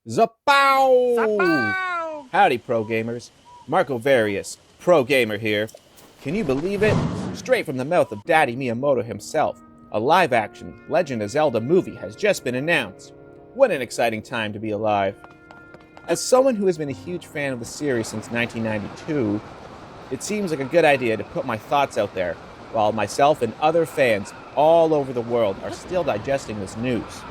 Zapow! Zapow! Howdy, Pro-Gamers. Marcovarius, Pro-Gamer here. Can you believe it? Straight from the mouth of Daddy Miyamoto himself, a live-action Legend of Zelda movie has just been announced. What an exciting time to be alive. As someone who has been a huge fan of the series since 1992, it seems like a good idea to put my thoughts out there while myself and other fans all over the world are still digesting this news.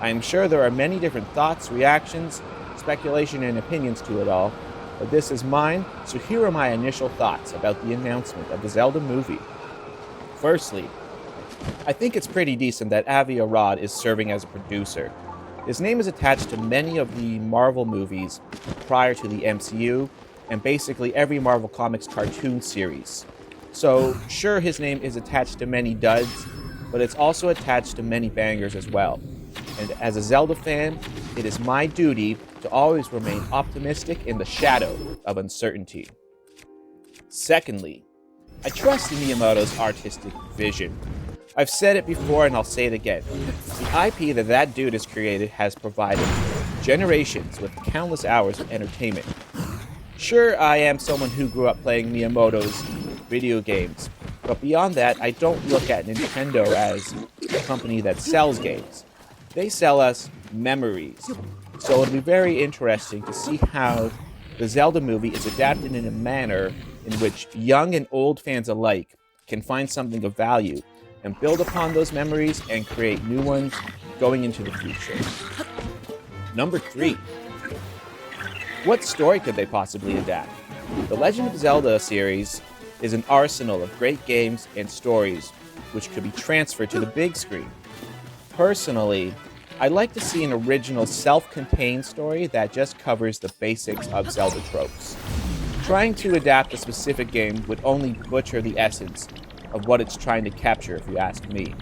I am sure there are many different thoughts, reactions, speculation, and opinions to it all, but this is mine, so here are my initial thoughts about the announcement of the Zelda movie. Firstly, I think it's pretty decent that Avi Arad is serving as a producer. His name is attached to many of the Marvel movies prior to the MCU, and basically every Marvel Comics cartoon series. So, sure, his name is attached to many duds, but it's also attached to many bangers as well. And as a Zelda fan, it is my duty to always remain optimistic in the shadow of uncertainty. Secondly, I trust in Miyamoto's artistic vision. I've said it before and I'll say it again. The IP that dude has created has provided generations with countless hours of entertainment. Sure, I am someone who grew up playing Miyamoto's video games, but beyond that, I don't look at Nintendo as a company that sells games. They sell us memories. So it'll be very interesting to see how the Zelda movie is adapted in a manner in which young and old fans alike can find something of value and build upon those memories and create new ones going into the future. Number 3. What story could they possibly adapt? The Legend of Zelda series is an arsenal of great games and stories which could be transferred to the big screen. Personally, I'd like to see an original self-contained story that just covers the basics of Zelda tropes. Trying to adapt a specific game would only butcher the essence of what it's trying to capture, if you ask me.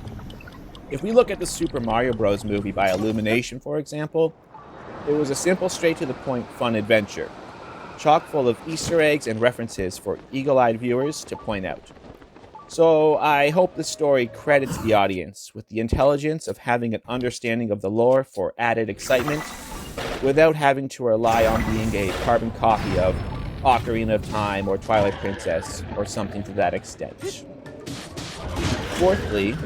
If we look at the Super Mario Bros. Movie by Illumination, for example, it was a simple, straight-to-the-point fun adventure, chock full of Easter eggs and references for eagle-eyed viewers to point out. So I hope the story credits the audience with the intelligence of having an understanding of the lore for added excitement, without having to rely on being a carbon copy of Ocarina of Time or Twilight Princess or something to that extent. Fourthly,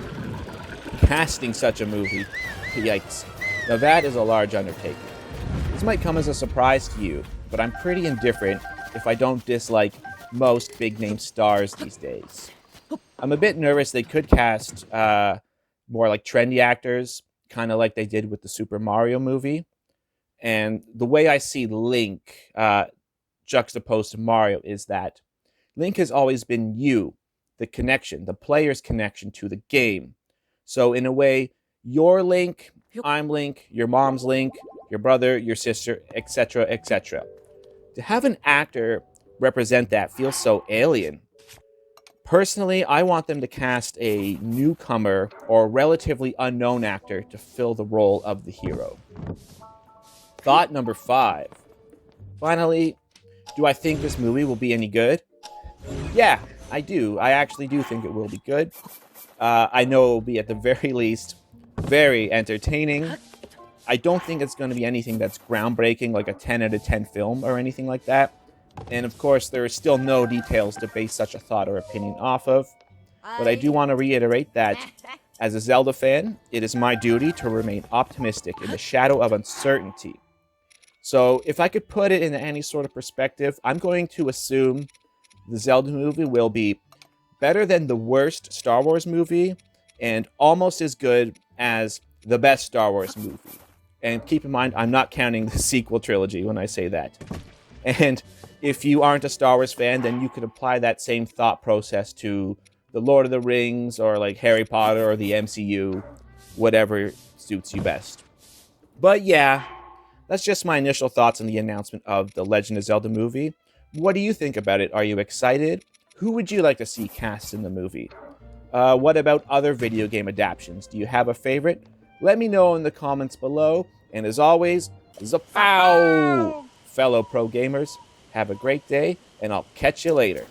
casting such a movie, yikes. Now that is a large undertaking. This might come as a surprise to you, but I'm pretty indifferent if I don't dislike most big-name stars these days. I'm a bit nervous they could cast more like trendy actors, kind of like they did with the Super Mario movie. And the way I see Link juxtaposed to Mario is that Link has always been you, the connection, the player's connection to the game. So in a way, you're Link, I'm Link, your mom's Link, your brother, your sister, etc., etc. To have an actor represent that feels so alien. Personally, I want them to cast a newcomer or relatively unknown actor to fill the role of the hero. Thought number 5. Finally, do I think this movie will be any good? Yeah, I do. I actually do think it will be good. I know it will be, at the very least, very entertaining. I don't think it's going to be anything that's groundbreaking, like a 10 out of 10 film or anything like that. And of course, there are still no details to base such a thought or opinion off of. But I do want to reiterate that, as a Zelda fan, it is my duty to remain optimistic in the shadow of uncertainty. So if I could put it in any sort of perspective, I'm going to assume the Zelda movie will be better than the worst Star Wars movie and almost as good as the best Star Wars movie. And keep in mind, I'm not counting the sequel trilogy when I say that. And if you aren't a Star Wars fan, then you could apply that same thought process to the Lord of the Rings or like Harry Potter or the MCU, whatever suits you best. But yeah, that's just my initial thoughts on the announcement of the Legend of Zelda movie. What do you think about it? Are you excited? Who would you like to see cast in the movie? What about other video game adaptations? Do you have a favorite? Let me know in the comments below. And as always, Zapow! Fellow pro gamers, have a great day, and I'll catch you later.